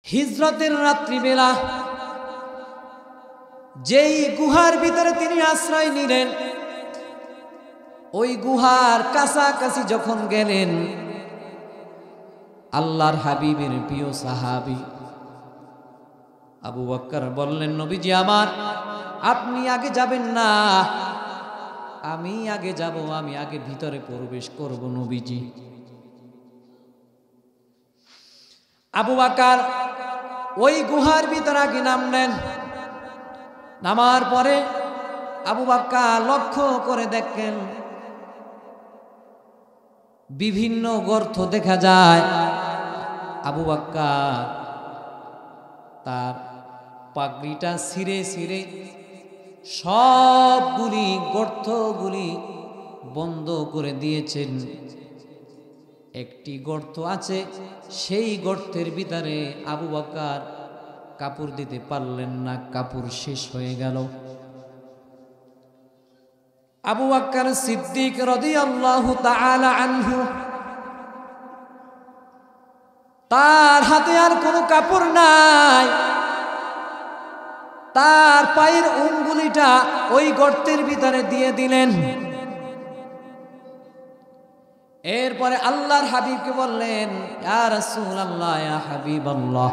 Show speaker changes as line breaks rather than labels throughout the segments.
হিজরতের রাত্রিবেলা যেই গুহার ভিতরে তিনি আশ্রয় নিলেন, ওই গুহার কাছাকাছি যখন গেলেন, আল্লাহর হাবিবের প্রিয় সাহাবী আবু বকর বললেন, নবীজি আমার, আপনি আগে যাবেন না, আমি আগে যাব, আমি আগে ভিতরে প্রবেশ করব নবীজি। আবু বকর ওই গুহার ভিতরে আগে নামলেন। নামার পরে আবু বকর লক্ষ্য করে দেখেন বিভিন্ন গর্ত দেখা যায়। আবু বকর তার পাগড়িটা ছিঁড়ে ছিঁড়ে সবগুলি গর্তগুলি বন্ধ করে দিয়েছেন। একটি গর্ত আছে, সেই গর্তের ভিতরে আবু বকর কাপড় দিতে পারলেন না, কাপড় শেষ হয়ে গেল। আবু বকর সিদ্দিক রাদিয়াল্লাহু তাআলা আনহু, তার হাতে আর কোনো কাপড় নাই, তার পায়ের আঙ্গুলিটা ওই গর্তের ভিতরে দিয়ে দিলেন। এরপরে আল্লাহর হাবিবকে বললেন, ইয়া রাসূলুল্লাহ, ইয়া হাবিবাল্লাহ,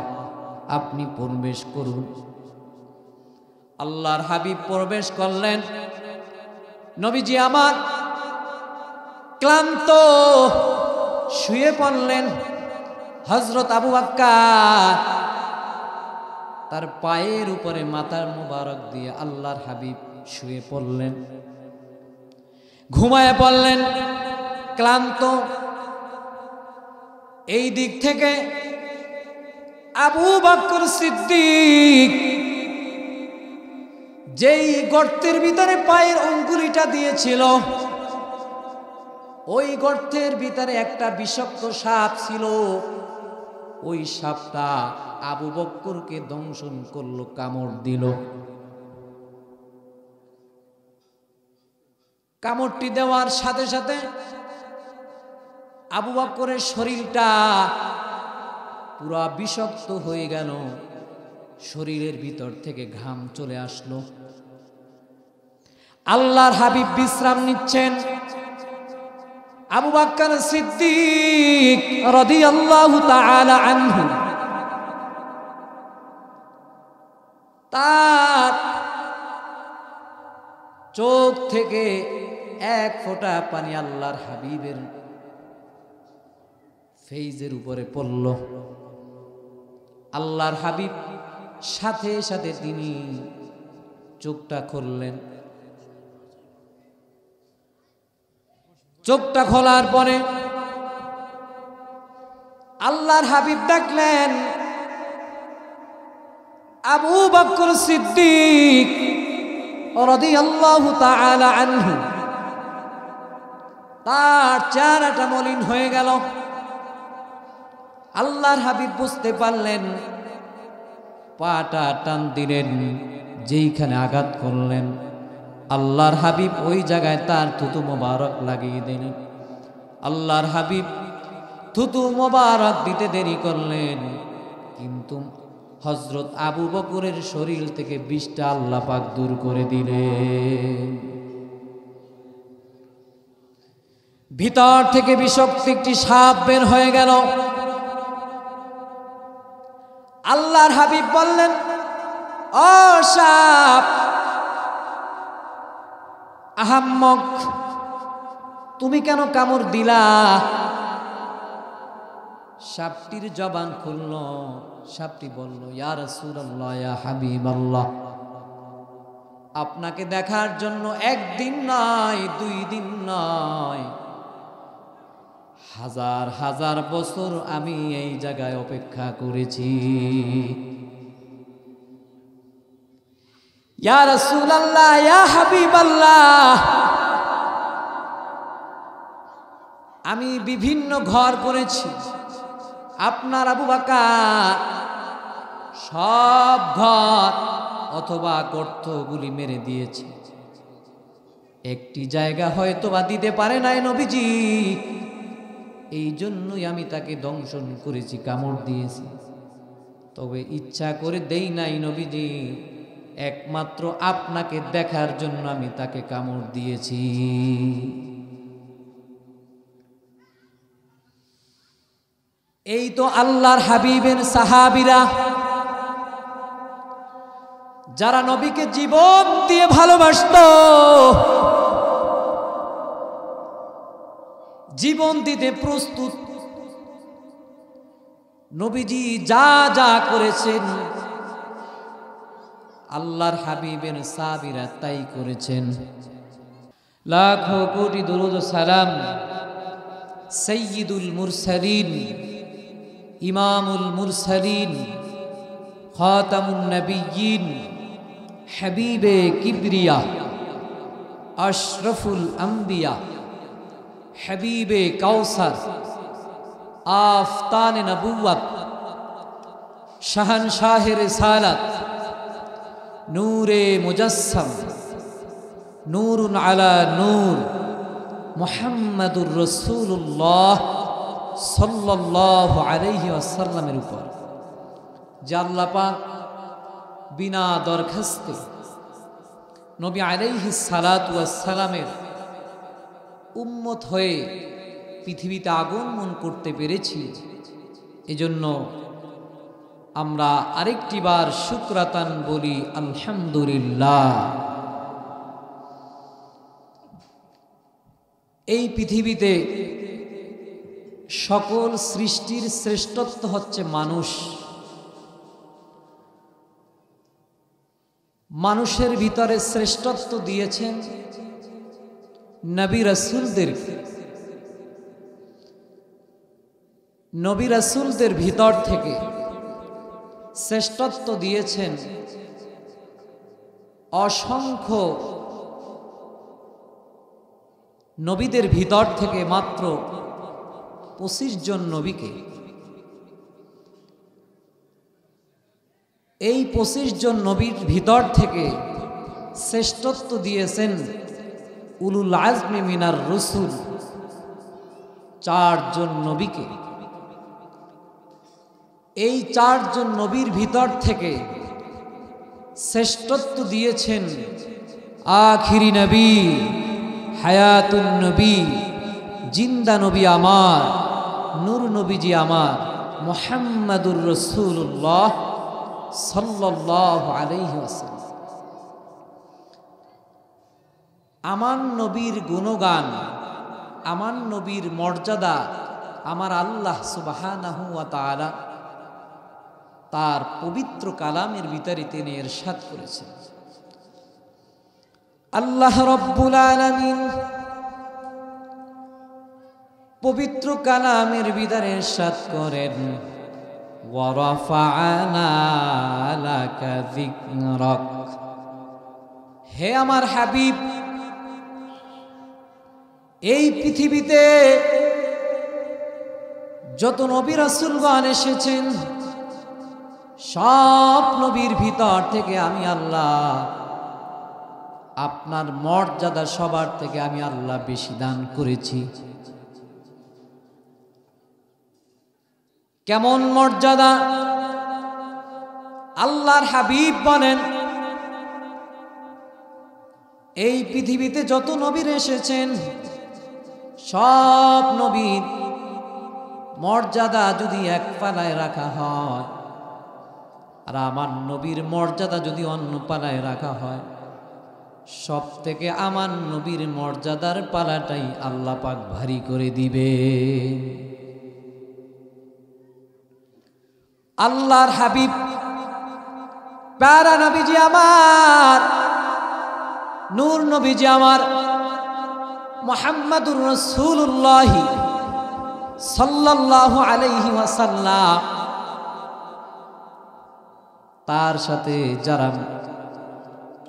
আপনি প্রবেশ করুন। আল্লাহর হাবিব প্রবেশ করলেন। নবীজি আমার ক্লান্ত শুয়ে পড়লেন। হযরত আবু বকর তার পায়ের উপরে মাথার মুবারক দিয়ে আল্লাহর হাবিব শুয়ে পড়লেন, ঘুমায় পড়লেন, ক্লান্ত। এই দিক থেকে আবু বকর সিদ্দিক যেই গর্তের ভিতরে পায়ের আঙ্গুলিটা দিয়েছিল, ওই গর্তের ভিতরে একটা বিষাক্ত সাপ ছিল। ওই সাপটা আবু বকরকে দংশন করলো, কামড় দিল। কামড়টি দেওয়ার সাথে সাথে আবু বকরের শরীরটা পুরা বিষাক্ত হয়ে গেল, শরীরের ভিতর থেকে ঘাম চলে আসলো। আল্লাহর হাবিব বিশ্রাম নিচ্ছেন। আবু বকর সিদ্দিক রাদিয়াল্লাহু তাআলা আনহু তার চোখ থেকে এক ফোঁটা পানি আল্লাহর হাবিবের ফেইজের উপরে পড়ল। আল্লাহর হাবিব সাথে সাথে তিনি চোখটা খুললেন। চোখটা খোলার পরে আল্লাহর হাবিব ডাকলেন, আবু বকর সিদ্দিক রাদিয়াল্লাহু তাআলা আনহু। তার চেহারাটা মলিন হয়ে গেল। আল্লাহর হাবিব বুঝতে পারলেন, পাটা টান দিলেন, যেইখানে আঘাত করলেন আল্লাহর হাবিব ওই জায়গায় তার থুতু মোবারক লাগিয়ে দিলেন। আল্লাহর হাবিব থুতু মোবারক দিতে দেরি করলেন, কিন্তু হযরত আবু বকরের শরীর থেকে বিষটা আল্লাহ পাক দূর করে দিলেন। ভিতর থেকে বিষাক্ত একটি সাপ বের হয়ে গেল। আল্লাহর হাবিব বললেন, ও সাপ, আহাম্মক, তুমি কেন কামড় দিলা? সাপটির জবান খুলল। সাপটি বলল, ইয়া রাসূলুল্লাহ, ইয়া হাবিবাল্লাহ, আপনাকে দেখার জন্য একদিন নয়, 2 দিন নয়, হাজার হাজার বছর আমি এই জায়গায় অপেক্ষা করেছি। ইয়া রাসূলুল্লাহ, ইয়া হাবিবাল্লাহ, আমি বিভিন্ন ঘর করেছি, আপনার আবু বকর সব ঘর অথবা গর্তগুলি মেরে দিয়েছে, একটি জায়গা হয়তো বা দিতে পারে নাই নবীজি, এই জন্যই আমি তাকে দংশন করেছি, কামড় দিয়েছি। তবে ইচ্ছা করে দেই নাই নবীজি, একমাত্র আপনাকে দেখার জন্য আমি তাকে কামড় দিয়েছি। এই তো আল্লাহর হাবিবের সাহাবীরা, যারা নবীকে জীবন দিয়ে ভালোবাসতো, জীবন দিতে প্রস্তুত। নবীজি যা যা করেছেন আল্লাহর হাবিবের সাহাবীরা তাই করেছেন। লাখো কোটি দরুদ ও সালাম সাইয়্যিদুল মুরসালিন, ইমামুল মুরসালিন, খাতামুন নবিয়্যিন, হাবিবে কিবরিয়া, আশরাফুল আম্বিয়া, হাবিবে কাউসার, আফতানে নবুওয়াত, শাহনশাহে রিসালাত, নূরে মুজাসসাম, নূরুন আলা নূর, মুহাম্মাদুর রাসূলুল্লাহ সাল্লাল্লাহু আলাইহি ওয়াসাল্লামের উপর যে আল্লাহ পাক বিনা দরখাস্তে নবী আলাইহিস সালাতু ওয়াস সালামের উম্মত হয়ে পৃথিবীতে আগমন করতে পেরেছি। এজন্য আমরা আরেকটি বার শুকরাতান বলি আলহামদুলিল্লাহ। এই পৃথিবীতে সকল সৃষ্টির শ্রেষ্ঠত্ব হচ্ছে মানুষ। মানুষের ভিতরে শ্রেষ্ঠত্ব দিয়েছেন নবী রাসূলদেরকে। নবী রাসূলদের ভিতর থেকে শ্রেষ্ঠত্ব দিয়েছেন অসংখ্য নবীদের ভিতর থেকে মাত্র 25 জন নবীকে। এই 25 জন নবীর ভিতর থেকে শ্রেষ্ঠত্ব দিয়েছেন উলুল আজমি মিনার রসুল 4 জন নবীকে। এই 4 জন নবীর ভিতর থেকে শ্রেষ্ঠত্ব দিয়েছেন আখিরি নবী, হায়াতুন নবী, জিন্দা নবী আমার, নূর নবীজি আমার, মুহাম্মাদুর রাসূলুল্লাহ সাল্লাল্লাহু আলাইহি ওয়াসাল্লাম। আমার নবীর গুণগান, আমার নবীর মর্যাদা আমার আল্লাহ সুবহানাহু ওয়া তাআলা তার পবিত্র কালামের ভিতরে তিনি ইরশাদ করেছেন। আল্লাহ রাব্বুল আলামিন পবিত্র কালামের ভিতরে ইরশাদ করেন, ওয়া রাফা'না লাকা যিকরাক। হে আমার হাবিব, এই পৃথিবীতে যত নবী রাসূলগণ এসেছেন সব নবীর ভিতর থেকে আমি আল্লাহ আপনার মর্যাদা সবার থেকে আমি আল্লাহ বেশি দান করেছি। কেমন মর্যাদা? আল্লাহর হাবিব বলেন, এই পৃথিবীতে যত নবীর এসেছেন সব নবীর মর্যাদা যদি এক পালায় রাখা হয় আর আমার নবীর মর্যাদা যদি অন্য পালায় রাখা হয়, সব থেকে আমার নবীর মর্যাদার পালাটাই আল্লাহ পাক ভারী করে দিবে। আল্লাহর হাবিব প্যারা নবীজি আমার, নূর নবীজি আমার, মুহাম্মাদুর রাসূলুল্লাহ সাল্লাল্লাহু আলাইহি ওয়াসাল্লাম, তার সাথে যারা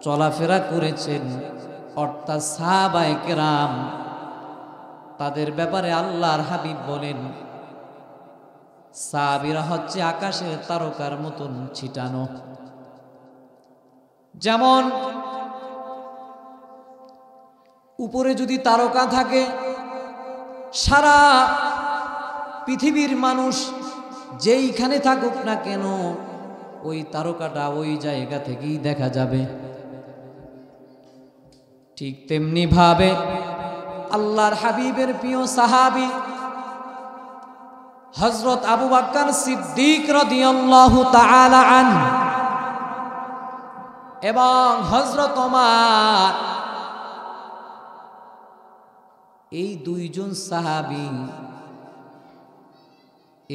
চলাফেরা করেছেন অর্থাৎ সাহাবায়ে কেরাম, তাদের ব্যাপারে আল্লাহর হাবিব বলেন, সাহাবীরা হচ্ছে আকাশের তারকার মতন ছিটানো। যেমন উপরে যদি তারকা থাকে, সারা পৃথিবীর মানুষ যেইখানে থাকুক না কেন ওই তারকাটা ওই জায়গা থেকেই দেখা যাবে। ঠিক তেমনি ভাবে আল্লাহর হাবিবের প্রিয় সাহাবী হযরত আবু বকর সিদ্দিক রাদিয়াল্লাহু তাআলা আনহু এবং হযরত ওমর, এই দুইজন সাহাবী,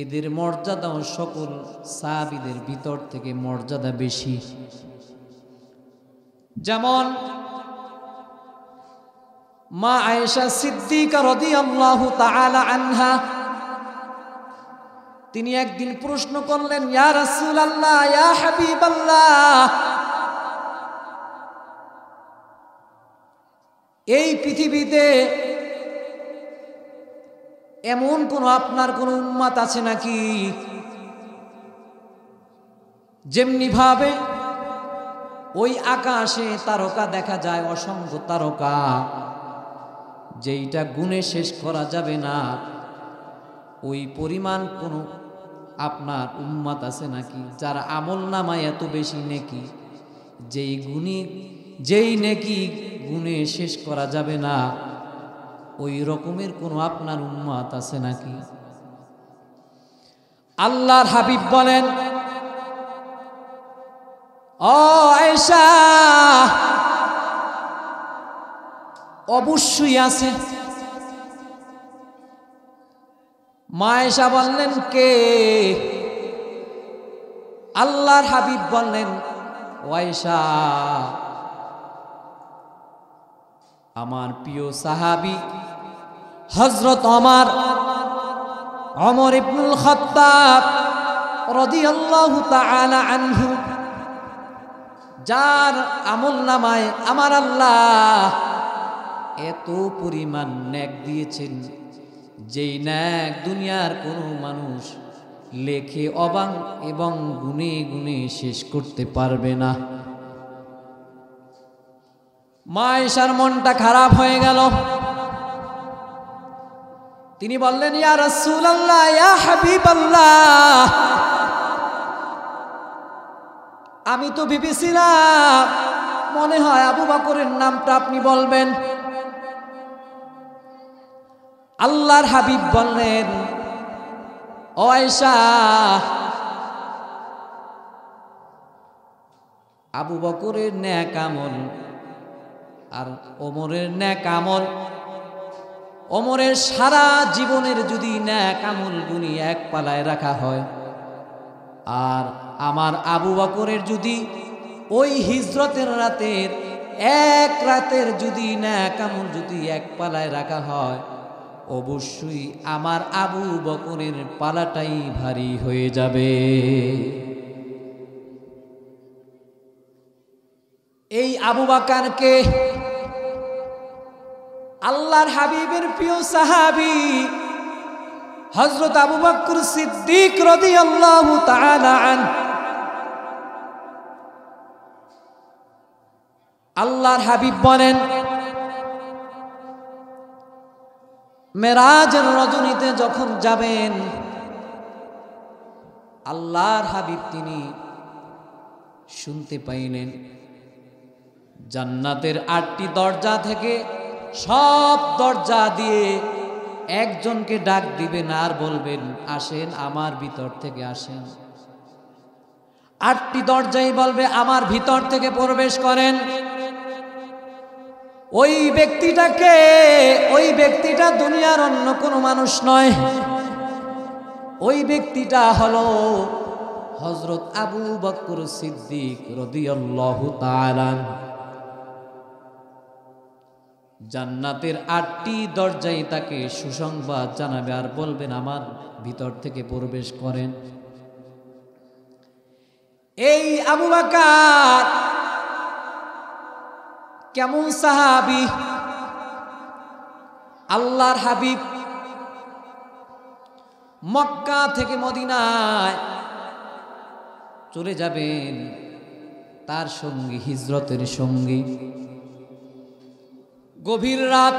এদের মর্যাদা সকল সাহাবীদের ভিতর থেকে মর্যাদা বেশি। যেমন মা আয়েশা সিদ্দিকা রাদিয়াল্লাহু তাআলা আনহা, তিনি একদিন প্রশ্ন করলেন, ইয়া রাসূলুল্লাহ, ইয়া হাবিবাল্লাহ, এই পৃথিবীতে এমন কোন আপনার কোন উম্মত আছে নাকি যেমনি ভাবে ওই আকাশে তারকা দেখা যায়, অসংখ্য তারকা, যেইটা গুণে শেষ করা যাবে না, ওই পরিমাণ কোন আপনার উম্মত আছে নাকি যার আমল নামায় এত বেশি নেকি, যেই নেকি গুণে শেষ করা যাবে না, ওই রকমের কোন আপনার উম্মত আছে নাকি? আল্লাহর হাবিব বলেন, ও আয়েশা, অবশ্যই আছে। মা আয়েশা বললেন, কে? আল্লাহর হাবিব বললেন, ও আয়েশা, আমার প্রিয় সাহাবী হযরত ওমর ইবনুল খাত্তাব রাদিয়াল্লাহু তাআলা আনহু, যার আমল নামায় আমার আল্লাহ এত পরিমাণ নেক দিয়েছেন, যেই নেক দুনিয়ার কোনো মানুষ লেখে অবাং এবং গুনে গুনে শেষ করতে পারবে না। মা আয়েশার মনটা খারাপ হয়ে গেল। তিনি বললেন, ইয়া রাসূলুল্লাহ, ইয়া হাবিবাল্লাহ, আমি তো ভেবেছিলাম মনে হয় আবু বকরের নামটা আপনি বলবেন। আল্লাহর হাবিব বললেন, ও আয়েশা, আবু বকরের নেক আমল আর ওমরের নেক আমল, ওমরের সারা জীবনের যদি নেক আমল গুনি এক পালায় রাখা হয়, আর আমার আবু বকরের যদি ওই হিজরতের রাতের এক রাতের যদি নেক আমল যদি এক পালায় রাখা হয়, অবশ্যই আমার আবু বকরের পালাটাই ভারী হয়ে যাবে। এই আবু বকরকে আল্লাহর হাবিবের প্রিয় সাহাবী হযরত আবু বকর সিদ্দিক রাদিয়াল্লাহু তাআলা আনহু, আল্লাহর হাবিব বলেন, মেরাজের রজনীতে যখন যাবেন, আল্লাহর হাবিব তিনি শুনতে পাইলেন জান্নাতের 8টি দরজা থেকে সব দরজা দিয়ে একজনকে ডাক দিবেন আর বলবেন, আসেন আমার ভিতর থেকে আসেন। 8টি দরজাই বলবে, আমার ভিতর থেকে প্রবেশ করেন। ওই ব্যক্তিটাকে, ওই ব্যক্তিটা দুনিয়ার অন্য কোনো মানুষ নয়, ওই ব্যক্তিটা হলো হযরত আবু বকর সিদ্দিক রাদিয়াল্লাহু তাআলা। জান্নাতের 8টি দরজায় তাকে সুসংবাদ জানাবে আর বলবেন, আমার ভিতর থেকে প্রবেশ করেন। এই আবু বকর কেমন সাহাবী! আল্লাহর হাবিব মক্কা থেকে মদিনায় চলে যাবেন, তার সঙ্গী হিজরতের সঙ্গী। গভীর রাত,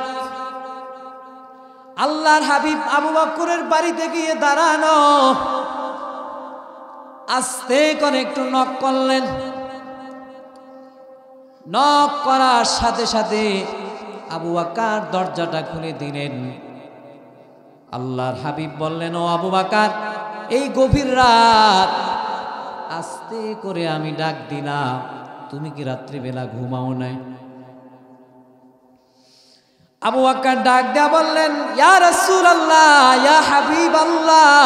আল্লাহর হাবিব আবু বকরের বাড়িতে গিয়ে দাঁড়ানো, আস্তে করে একটু নক করলেন। নক করার সাথে সাথে আবু বকর দরজাটা খুলে দিলেন। আল্লাহর হাবিব বললেন, ও আবু বকর, এই গভীর রাত আস্তে করে আমি ডাক দিলাম, তুমি কি রাত্রিবেলা ঘুমাও নাই? আবু বকর ডাক দেয়া বললেন, ইয়া রাসূলুল্লাহ, ইয়া হাবিবাল্লাহ,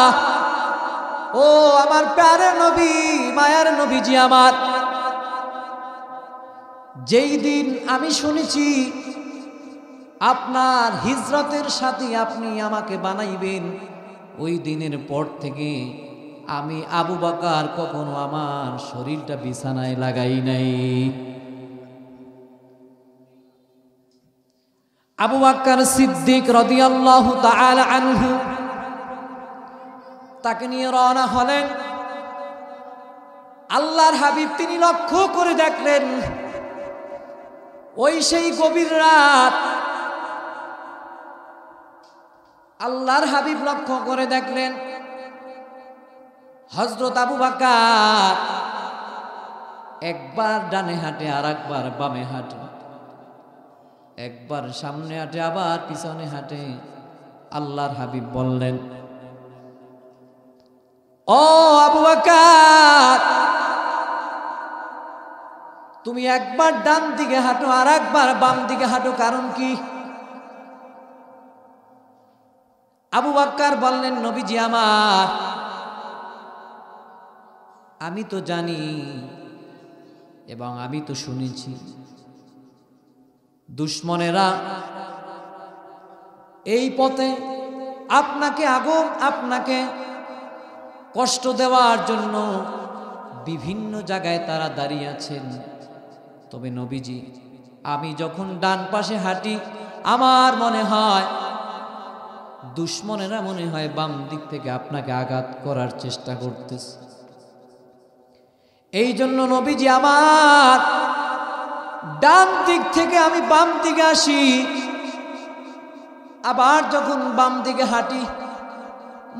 ও আমার প্যারে নবী, মায়ার নবীজি আমার, যেই দিন আমি শুনেছি আপনার হিজরতের সাথে আপনি আমাকে বানাইবেন, ওই দিনের পর থেকে আমি আবু বকর কখনো আমার শরীরটা বিছানায় লাগাই নাই। আবু বকর সিদ্দিক রাদিয়াল্লাহু তাআলা আনহু তাকে নিয়ে রওনা হলেন। আল্লাহর হাবিব তিনি লক্ষ্য করে দেখলেন, ওই সেই গভীর রাত আল্লাহর হাবিব লক্ষ্য করে দেখলেন হযরত আবু বকর একবার ডানে হাঁটে আর একবার বামে হাঁটে, একবার সামনে হাঁটে আবার পিছনে হাঁটে। আল্লাহর হাবিব বললেন, ও আবু বকর, তুমি একবার ডান দিকে হাঁটো আর একবার বাম দিকে হাঁটো, কারণ কি? আবু বকর বললেন, নবীজি আমার, আমি তো জানি এবং আমি তো শুনেছি দুশমনেরা এই পথে আপনাকে কষ্ট দেওয়ার জন্য বিভিন্ন জায়গায় তারা দাঁড়িয়ে আছেন। তবে নবীজি, আমি যখন ডান পাশে হাঁটি আমার মনে হয় দুশমনেরা মনে হয় বাম দিক থেকে আপনাকে আঘাত করার চেষ্টা করতেছে। এই জন্য নবীজি আমার ডান দিক থেকে আমি বাম দিকে আসি, আবার যখন বাম দিকে হাঁটি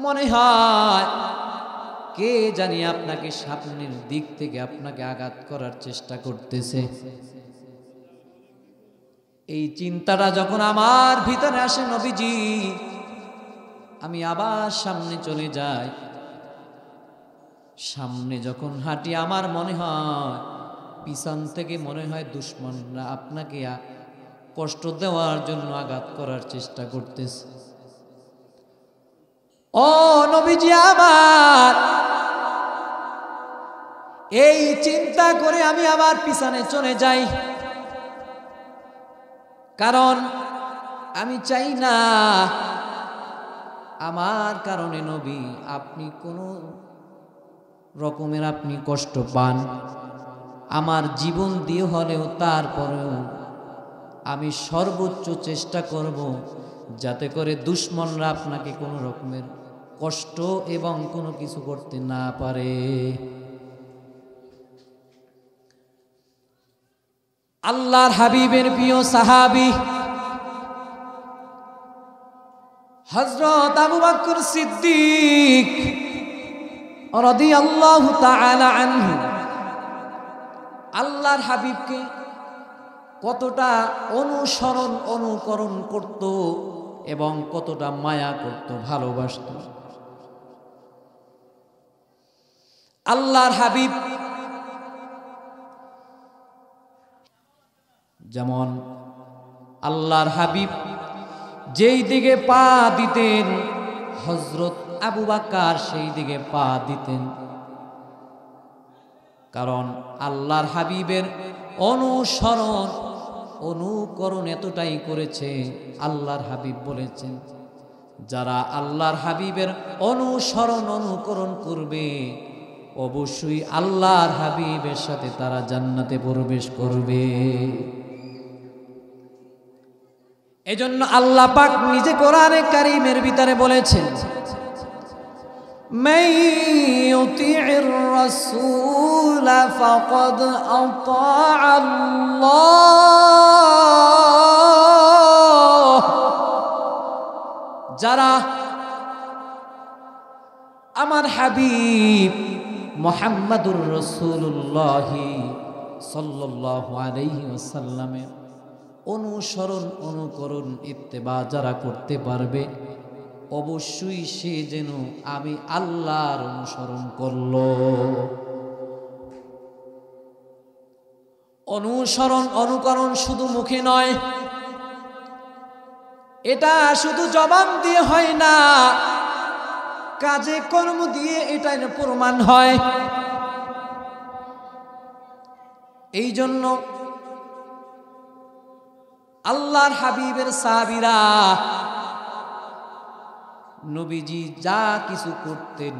মনে হয় কে জানি আপনাকে সামনের দিক থেকে আপনাকে আঘাত করার চেষ্টা করতেছে। এই চিন্তাটা যখন আমার ভিতরে আসে নবীজি, আমি আবার সামনে চলে যাই। সামনে যখন হাঁটি আমার মনে হয় পিছন থেকে মনে হয় দুশমনরা আপনাকে কষ্ট দেওয়ার জন্য আঘাত করার চেষ্টা করতেছে। ও নবীজি আমার, এই চিন্তা করে আমি আবার পিছনে চলে যাই, কারণ আমি চাই না আমার কারণে নবী আপনি কোনো রকমের আপনি কষ্ট পান। আমার জীবন দিয়ে হলেও তারপরেও আমি সর্বোচ্চ চেষ্টা করব যাতে করে দুশমনরা আপনাকে কোনো রকমের কষ্ট এবং কোনো কিছু করতে না পারে। আল্লাহর হাবিবের প্রিয় সাহাবী হযরত আবু বকর সিদ্দিক রাদিয়াল্লাহু তাআলা আনহু আল্লাহর হাবিবকে কতটা অনুকরণ করত এবং কতটা মায়া করত, ভালোবাসত। আল্লাহর হাবিব যেমন আল্লাহর হাবিব যেই দিকে পা দিতেন হযরত আবু বকর সেই দিকে পা দিতেন, কারণ আল্লাহর হাবিবের অনুকরণ এতটাই করেছে। আল্লাহর হাবিব বলেছেন, যারা আল্লাহর হাবিবের অনুকরণ করবে অবশ্যই আল্লাহর হাবিবের সাথে তারা জান্নাতে প্রবেশ করবে। এজন্য আল্লাহ পাক নিজে কোরআনে কারীমের ভিতরে বলেছেন, মান ইউতি'র রাসূল ফাকাদ আতা আল্লাহ, যারা আমার হাবিব মুহাম্মাদুর রাসূলুল্লাহ সাল্লাল্লাহু আলাইহি ওয়াসাল্লামের অনুসরণ অনুকরণ ইত্তেবা যারা করতে পারবে অবশ্যই সে যেন আমি আল্লাহর অনুসরণ করলো। অনুসরণ অনুকরণ শুধু মুখে নয়, এটা শুধু জবান দিয়ে হয় না, কাজে কর্ম দিয়ে এটা প্রমাণ হয়। এই জন্য আল্লাহর হাবিবের সাহাবীরা নবীজি যা কিছু করতেন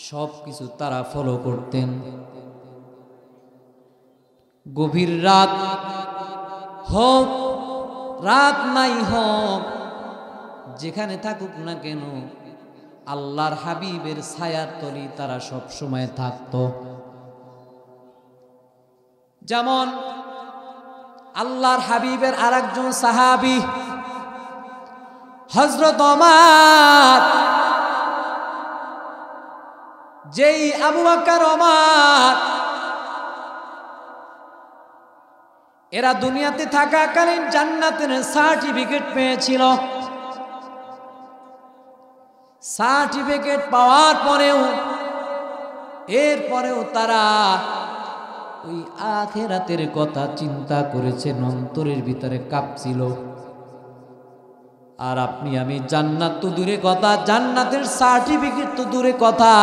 সব কিছু তারা ফলো করতেন। গভীর রাত হোক রাত নাই হোক, যেখানে থাকুক না কেন আল্লাহর হাবিবের ছায়ার তলে তারা সব সময় থাকত। যেমন আল্লাহর হাবিবের আরেকজন সাহাবী হযরত ওমর, যেই আবু বকর ওমর এরা দুনিয়াতে থাকাকালীন জান্নাতের সার্টিফিকেট পেয়েছিল। সার্টিফিকেট পাওয়ার পরেও এরপরেও তারা ওই আখিরাতের কথা চিন্তা করেছেন, অন্তরের ভিতরে কাঁপছিল। আর আপনি আমি জান্নাত তো দূরে কথা, জান্নাতের সার্টিফিকেট তো দূরে কথা,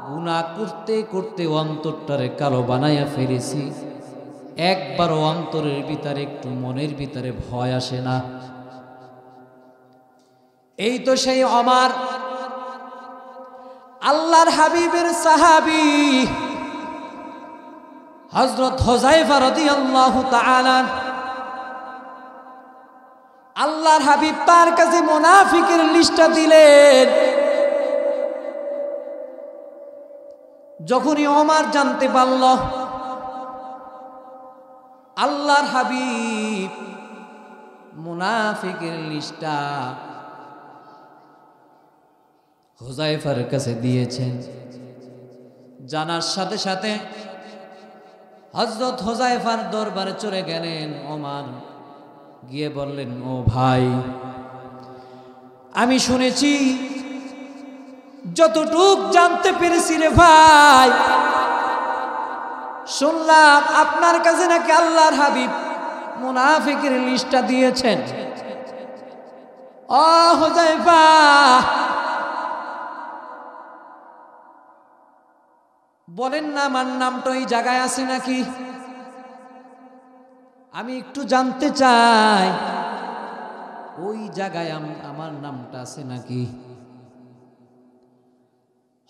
গুনাহ করতে করতে অন্তরটারে কালো বানাইয়া ফেলেছি। একবারও অন্তরের ভিতরে একটু মনের ভিতরে ভয় আসে না। এই তো সেই ওমর, আল্লাহর হাবিবের সাহাবী হযরত হুযায়ফা রাদিয়াল্লাহু তাআলা, আল্লাহর হাবিব তার কাছে মুনাফিকের লিস্টটা দিলেন। যখনই ওমর জানতে পারল আল্লাহর হাবিব মুনাফিকের লিস্টটা হুযায়ফার কাছে দিয়েছেন, জানার সাথে সাথে হযরত হুযায়ফার দরবারে চলে গেলেন ওমর, গিয়ে বললেন, ও ভাই, আমি শুনেছি, যতটুক জানতে পেরেছি রে ভাই, শুনলাম আপনার কাছে নাকি আল্লাহর হাবিব মুনাফিকের লিস্টটা দিয়েছেন। ও হুযায়ফা, বলেন না আমার নামটা ওই জায়গায় আছে নাকি? আমি একটু জানতে চাই ওই জায়গায় আমার নামটা আছে নাকি।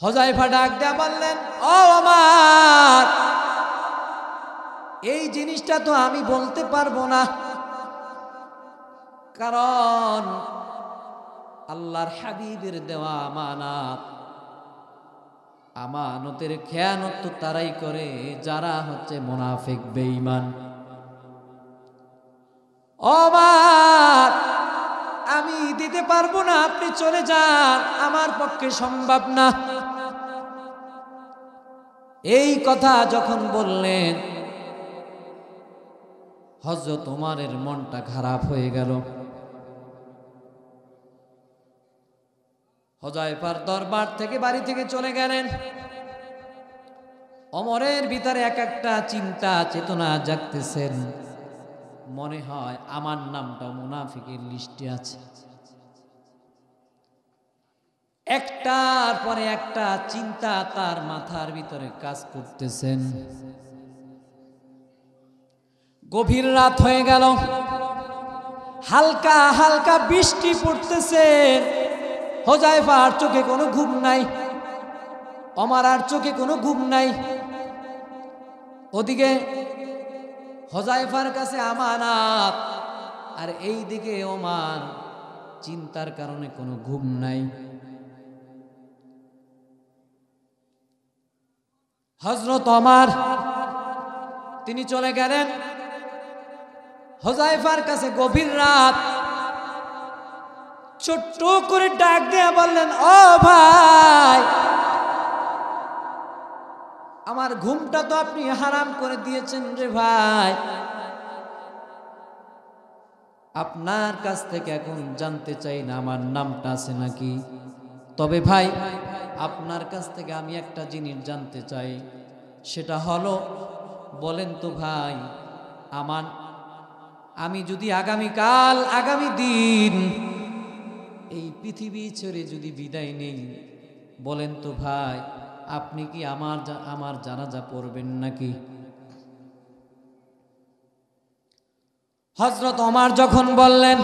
হুযায়ফা ডাক দেয়া বললেন, ও ওমর, এই জিনিসটা তো আমি বলতে পারবো না, কারণ আল্লাহর হাবিবের দেওয়া আমানত, আমানতের খেয়ানত তো তারাই করে যারা হচ্ছে মুনাফিক বেঈমান। ওমর, আমি দিতে পারবো না, আপনি চলে যান, আমার পক্ষে সম্ভব না। এই কথা যখন বললেন হযরত ওমরের মনটা খারাপ হয়ে গেল। হুযায়ফার দরবার থেকে বাড়ি থেকে চলে গেলেন। ওমরের ভিতরে এক একটা চিন্তা চেতনা জাগতেছেন, মনে হয় আমার নামটা মুনাফিকের লিস্টে আছে। একটার পরে একটা চিন্তা তার মাথার ভিতরে কাজ করতেছেন। গভীর রাত হয়ে গেল, হালকা হালকা বৃষ্টি পড়তেছে। হুযায়ফার চোখে কোনো ঘুম নাই, ওমর আর চোখে কোনো ঘুম নাই। ওদিকে হুযায়ফার কাছে আমানত, আর এই দিকে ওমর চিন্তার কারণে কোনো ঘুম নাই। হযরত ওমর তিনি চলে গেলেন হুযায়ফার কাছে। গভীর রাত, ছোট্ট করে ডাক দিয়া বললেন, ও ভাই, আমার ঘুমটা তো আপনি হারাম করে দিয়েছেন রে ভাই। আপনার কাছ থেকে এখন জানতে চাই না আমার নামটা আছে নাকি। তবে ভাই, আপনার কাছ থেকে আমি একটা জিনিস জানতে চাই, সেটা হলো, বলেন তো ভাই, আমি যদি আগামীকাল, আগামী দিন এই পৃথিবী ছেড়ে যদি বিদায় নেই, বলেন তো ভাই, আপনি কি আমার জানাজা পড়বেন নাকি? হযরত ওমর যখন বললেন,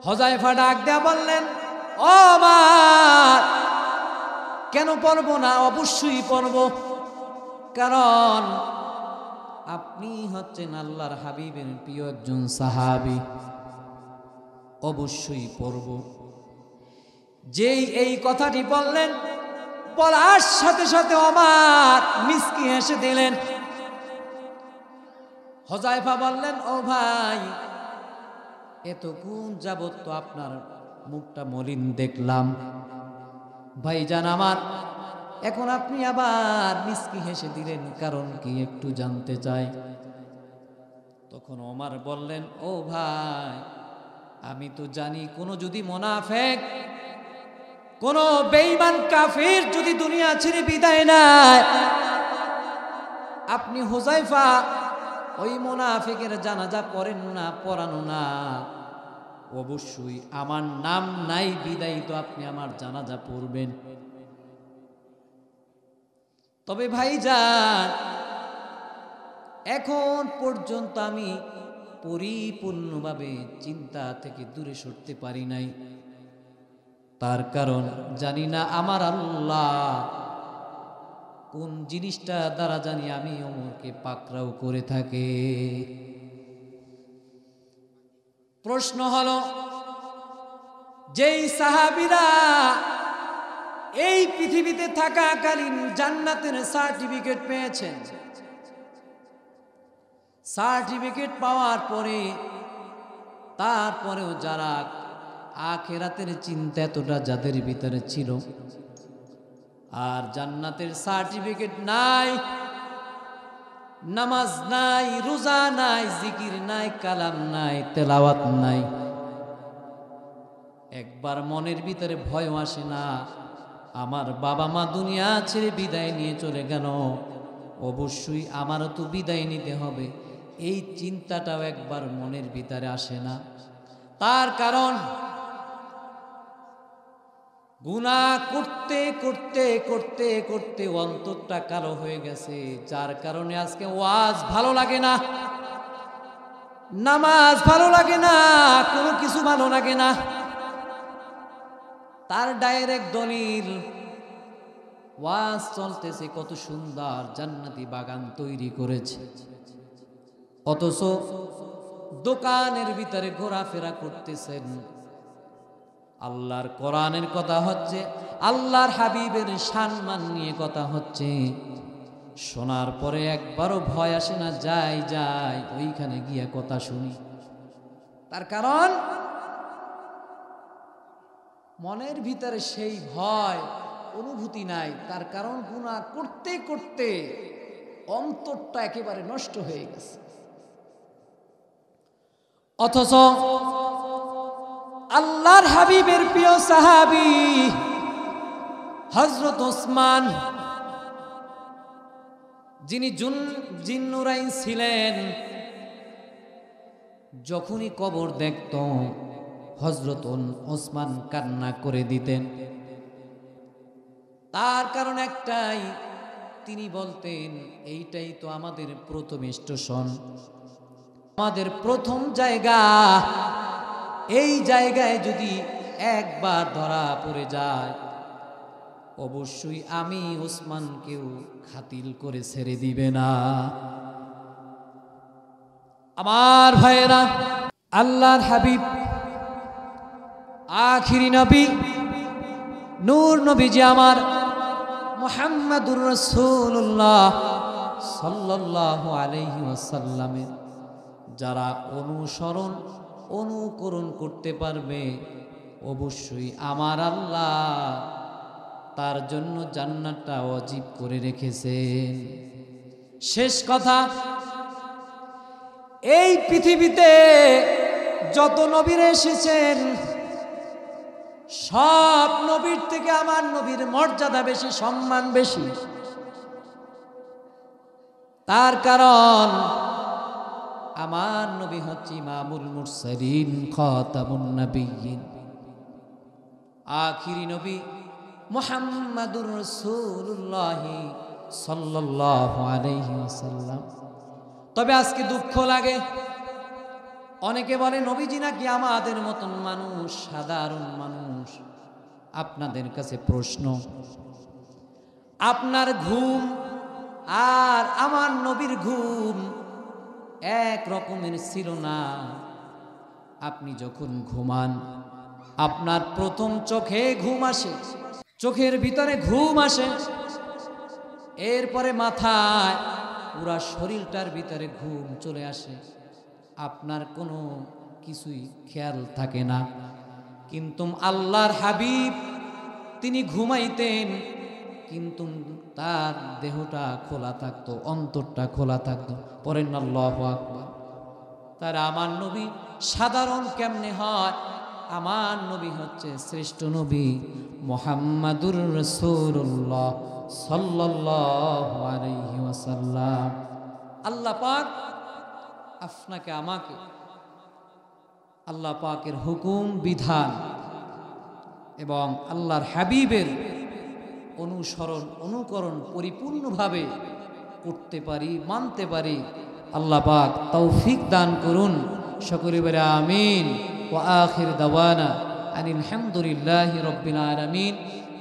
হুযায়ফা ডাক দেয়া বললেন, ও ওমর, কেন পড়ব না? অবশ্যই পড়ব, কারণ আপনি হচ্ছেন আল্লাহর হাবিবের প্রিয় একজন সাহাবী, অবশ্যই পড়ব। যেই এই কথাটি বললেন, বলার সাথে সাথে ওমর মিসকি হেসে দিলেন। হুযায়ফা বললেন, ও ভাই, এতক্ষণ যাবত তো আপনার মুখটা মলিন দেখলাম, ভাইজান আমার, এখন আপনি আবার মিসকি হেসে দিলেন, কারণ কি একটু জানতে চাই। তখন ওমর বললেন, ও ভাই, আমি তো জানি কোনো যদি মুনাফিক, কোন বেঈমান কাফির যদি দুনিয়া ছেড়ে বিদায় নেয়, আপনি হুযায়ফা ওই মুনাফিকের জানাজা পড়েন না, পড়ানো না, অবশ্যই আমার নাম নাই বিদায় তো আপনি আমার জানাজা পড়বেন। তবে ভাইজান, এখন পর্যন্ত আমি পরিপূর্ণভাবে চিন্তা থেকে দূরে সরতে পারি নাই, তার কারণ জানি না আমার আল্লাহ কোন জিনিসটা দ্বারা জানি আমি ওমরকে পাকড়াও করে থাকে। প্রশ্ন হলো, যেই সাহাবীরা এই পৃথিবীতে থাকাকালীন জান্নাতের সার্টিফিকেট পেয়েছেন, সার্টিফিকেট পাওয়ার পরে তারপরেও যারা আখিরাতের চিন্তা এতটা যাদের ভিতরে ছিল, আর জান্নাতের সার্টিফিকেট নাই, নামাজ নাই, রোজা নাই, জিকির নাই, কালাম নাই, তেলাওয়াত নাই, একবার মনের ভিতরে ভয় আসে না, আমার বাবা মা দুনিয়া ছেড়ে বিদায় নিয়ে চলে গেল, অবশ্যই আমারও তো বিদায় নিতে হবে, এই চিন্তাটাও একবার মনের ভিতরে আসে না। তার কারণ গুনাহ করতে করতে করতে করতে অন্তরটা কালো হয়ে গেছে, যার কারণে আজকে ওয়াজ ভালো লাগে না, নামাজ ভালো লাগে না, কোনো কিছু ভালো লাগে না। তার ডাইরেক্ট দলিল, ওয়াজ চলতেছে, কত সুন্দর জান্নাতি বাগান তৈরি করেছে, অথচ দোকানের ভিতরে ঘোরাফেরা করতেছেন। আল্লাহর কোরআনের কথা হচ্ছে, আল্লাহর হাবিবের সম্মান নিয়ে কথা হচ্ছে, শোনার পরে একবারও ভয় আসে না, যাই যাই ওইখানে গিয়ে কথা শুনি। তার কারণ মনের ভিতরে সেই ভয় অনুভূতি নাই, তার কারণ গুনাহ করতে করতে অন্তরটা একেবারে নষ্ট হয়ে গেছে। অথচ আল্লাহর হাবিবের প্রিয় সাহাবী হযরত ওসমান, যিনি জিন্নুরাইন ছিলেন, যখনই কবর দেখত হযরত ওসমান কান্না করে দিতেন। তার কারণ একটাই, তিনি বলতেন, এইটাই তো আমাদের প্রথম স্টেশন, আমাদের প্রথম জায়গা, এই জায়গায় যদি একবার ধরা পড়ে যায়, অবশ্যই আমি ওসমানকেও খাতিল করে ছেড়ে দিবে না। আমার ভাইয়েরা, আল্লাহর হাবিব আখিরি নবী, নূর নবীজি আমার মুহাম্মাদুর রাসূলুল্লাহ সাল্লাল্লাহু আলাইহি ওয়াসাল্লামের যারা অনুসরণ অনুকরণ করতে পারবে, অবশ্যই আমার আল্লাহ তার জন্য জান্নাতটা ওয়াজিব করে রেখেছেন। শেষ কথা, এই পৃথিবীতে যত নবীরা এসেছেন সব নবীর থেকে আমার নবীর মর্যাদা বেশি, সম্মান বেশি। তার কারণ আমার নবী হচ্ছে ইমামুল মুরসালিন, খাতামুন নবিয়্যিন, আখিরি নবী মুহাম্মাদুর রাসূলুল্লাহ সাল্লাল্লাহু আলাইহি ওয়াসাল্লাম। তবে আজকে দুঃখ লাগে, অনেকে বলে নবীজি নাকি আমাদের মতন মানুষ, সাধারণ মানুষ। আপনাদের কাছে প্রশ্ন, আপনার ঘুম আর আমার নবীর ঘুম এক রকমের ছিল না। আপনি যখন ঘুমান আপনার প্রথম চোখে ঘুম আসে, চোখের ভিতরে ঘুম আসে, এরপরে মাথায় পুরা শরীরটার ভিতরে ঘুম চলে আসে, আপনার কোনো কিছুই খেয়াল থাকে না। কিন্তু আল্লাহর হাবিব তিনি ঘুমাইতেন, কিন্তু তার দেহটা খোলা থাকতো, অন্তরটা খোলা থাকতো। পড়েন আল্লাহু আকবার। তার আমার নবী সাধারণ কেমনে হয়? আমার নবী হচ্ছে শ্রেষ্ঠ নবী মুহাম্মাদুর রাসূলুল্লাহ সাল্লাল্লাহু আলাইহি ওয়াসাল্লাম। আল্লাহ পাক আপনাকে আমাকে আল্লাহ পাকের হুকুম বিধান এবং আল্লাহর হাবিবের অনুসরণ অনুকরণ পরিপূর্ণভাবে করতে পারি, মানতে পারি। আল্লাহ পাক তৌফিক দান করুন। সকলে বলে আমিন। ওয়া আখির দাওয়ানা আনিল হামদুলিল্লাহি রাব্বিল আলামিন।